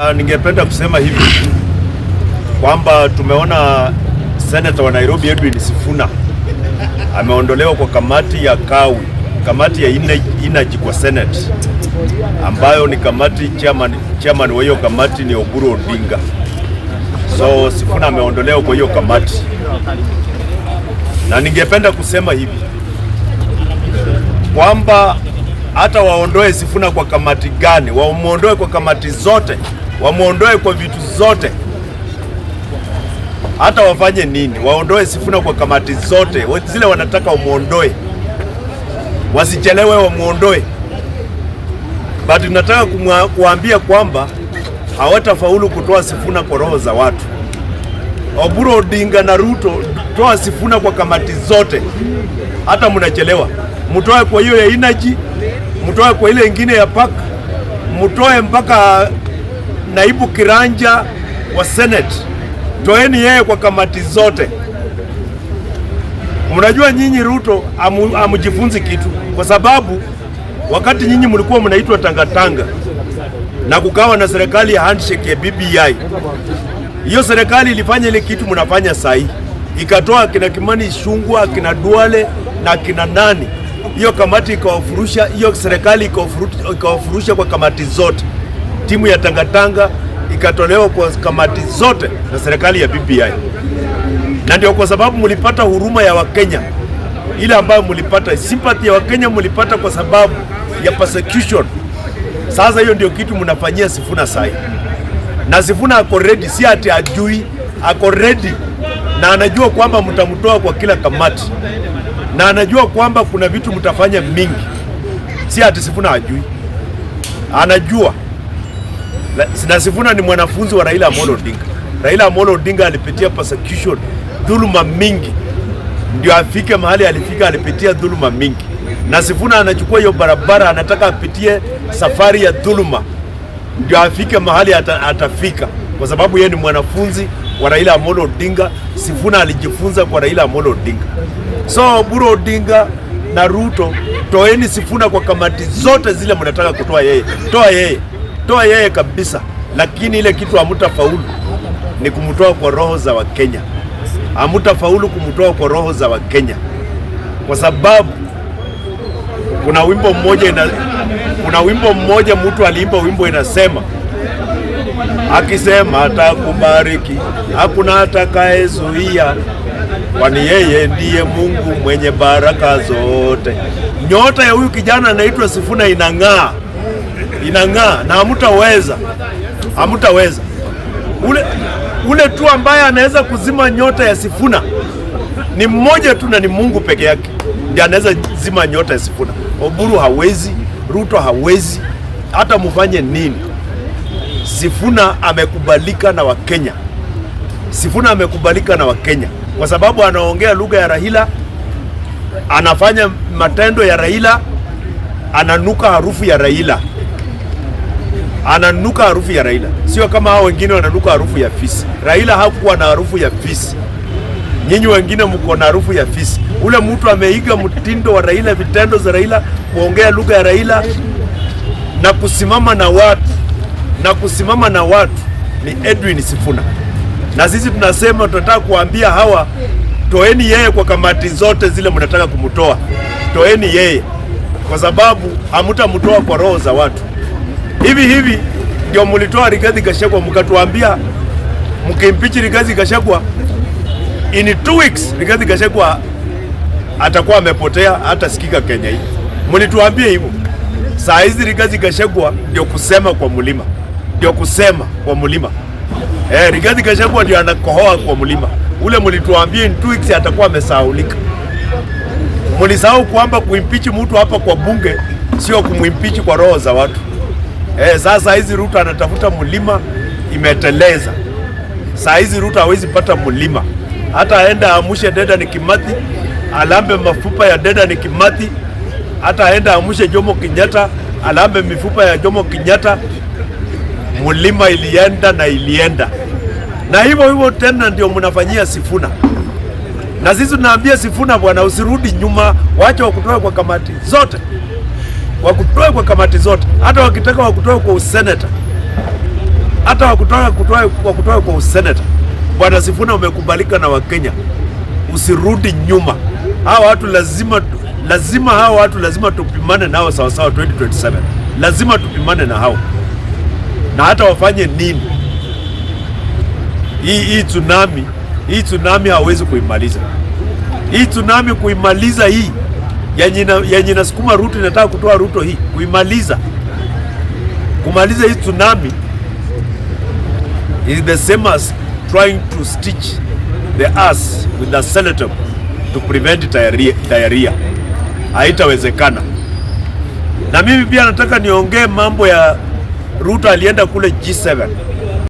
Ningependa kusema hivi kwamba tumeona Senator wa Nairobi Edwin Sifuna ameondolewa kwa kamati ya Kawi, kamati ya Energy kwa Senate, ambayo ni kamati chairman wa hiyo kamati ni Oburu Odinga. So Sifuna ameondolewa kwa hiyo kamati, na ningependa kusema hivi kwamba hata waondoe Sifuna kwa kamati gani, wamuondoe kwa kamati zote, wamuondoe kwa vitu zote, hata wafanye nini, waondoe Sifuna kwa kamati zote zile wanataka umuondoe, wasichelewe wamuondoe. But tunataka kuambia kwamba hawatafaulu kutoa Sifuna kwa roho za watu. Oburu Odinga na Ruto, toa Sifuna kwa kamati zote, hata mnachelewa. Mtoe kwa hiyo ya Energy, mtoe kwa ile ingine ya Park, mtoe mpaka naibu kiranja wa Senate. Toeni yeye kwa kamati zote. Mnajua nyinyi Ruto amujifunzi kitu, kwa sababu wakati nyinyi mlikuwa mnaitwa tangatanga na kukawa na serikali ya handshake ya BBI, hiyo serikali ilifanya ile kitu mnafanya sahi, ikatoa kina Kimani Ichung'wah, kina Duale na kina nani, hiyo kamati ikawafurusha, hiyo serikali ikawafurusha kwa kamati zote. Timu ya tangatanga ikatolewa kwa kamati zote na serikali ya BBI, na ndio kwa sababu mlipata huruma ya Wakenya, ile ambayo mlipata sympathy ya Wakenya mlipata kwa sababu ya persecution. Sasa hiyo ndio kitu mnafanyia Sifuna sahi, na Sifuna ako ready, si ati ajui, ako ready na anajua kwamba mtamtoa kwa kila kamati, na anajua kwamba kuna vitu mtafanya mingi, si ati Sifuna ajui, anajua. Na Sifuna ni mwanafunzi wa Raila Amolo Odinga. Raila Amolo Odinga alipitia persecution, dhuluma mingi, ndio afike mahali alifika, alipitia dhuluma mingi. Na Sifuna anachukua hiyo barabara, anataka apitie safari ya dhuluma ndio afike mahali atafika, kwa sababu yeye ni mwanafunzi wa Raila Amolo Odinga. Sifuna alijifunza kwa Raila Amolo Odinga. So Oburu Odinga na Ruto, toeni Sifuna kwa kamati zote zile mnataka kutoa yeye. Toa yeye kabisa, lakini ile kitu hamtafaulu ni kumtoa kwa roho za Wakenya. Hamtafaulu kumtoa kwa roho za Wakenya, kwa sababu kuna wimbo mmoja mtu aliimba wimbo inasema, akisema atakubariki hakuna atakayezuia, kwani yeye ndiye Mungu mwenye baraka zote. Nyota ya huyu kijana anaitwa Sifuna inang'aa na hamtaweza. Ule tu ambaye anaweza kuzima nyota ya Sifuna ni mmoja tu, na ni Mungu peke yake ndiye anaweza zima nyota ya Sifuna. Oburu hawezi, Ruto hawezi, hata mufanye nini. Sifuna amekubalika na Wakenya. Sifuna amekubalika na Wakenya kwa sababu anaongea lugha ya Raila, anafanya matendo ya Raila, ananuka harufu ya Raila. Ananuka harufu ya Raila, sio kama hao wengine wananuka harufu ya fisi. Raila hakuwa na harufu ya fisi, nyinyi wengine mko na harufu ya fisi. Ule mtu ameiga mtindo wa Raila, vitendo za Raila, kuongea lugha ya Raila na kusimama na watu ni Edwin Sifuna. Na sisi tunasema, tunataka kuambia hawa, toeni yeye kwa kamati zote zile mnataka kumtoa. Toeni yeye, kwa sababu hamtamtoa kwa roho za watu. Hivi ndio mlitoa Rigathi Gachagua, mkatuambia mkimpichi Rigathi Gachagua in 2 weeks Rigathi Gachagua atakuwa amepotea, hata sikika Kenya hii. Mlituambia hivyo. Saa hizi Rigathi Gachagua ndio kusema kwa mlima. Rigathi Gachagua ndio anakohoa kwa mlima. Ule mlituambia in 2 weeks atakuwa amesahaulika. Mlisahau kwamba kuimpeach mtu hapa kwa bunge sio kumimpeach kwa roho za watu. Sasa hizi Ruto anatafuta mlima, imeteleza. Saa hizi Ruto hawezi pata mlima. Hata aenda amushe Dedan Kimathi, alambe mafupa ya Dedan Kimathi. Hata aenda amushe Jomo Kenyatta, alambe mifupa ya Jomo Kenyatta. Mlima ilienda. Na hivyo tena ndio mnafanyia Sifuna. Na sisi tunaambia Sifuna, bwana, usirudi nyuma, wacha wakutoe kwa kamati zote. Wakutoe kwa kamati zote, hata wakitaka wakutoe kwa useneta. hata wakutoa kwa useneta. Bwana Sifuna, umekubalika na Wakenya, usirudi nyuma. Hawa watu lazima tupimane nao sawasawa 2027. Lazima tupimane na hao, na hata wafanye nini. Hii tsunami hawezi kuimaliza. Hii tsunami kuimaliza, hii yenye nasukuma Ruto, inataka kutoa Ruto, hii kumaliza hii tsunami is the same as trying to stitch the ass with a sellotape to prevent diarrhea. Haitawezekana. Na mimi pia nataka niongee mambo ya Ruto alienda kule G7.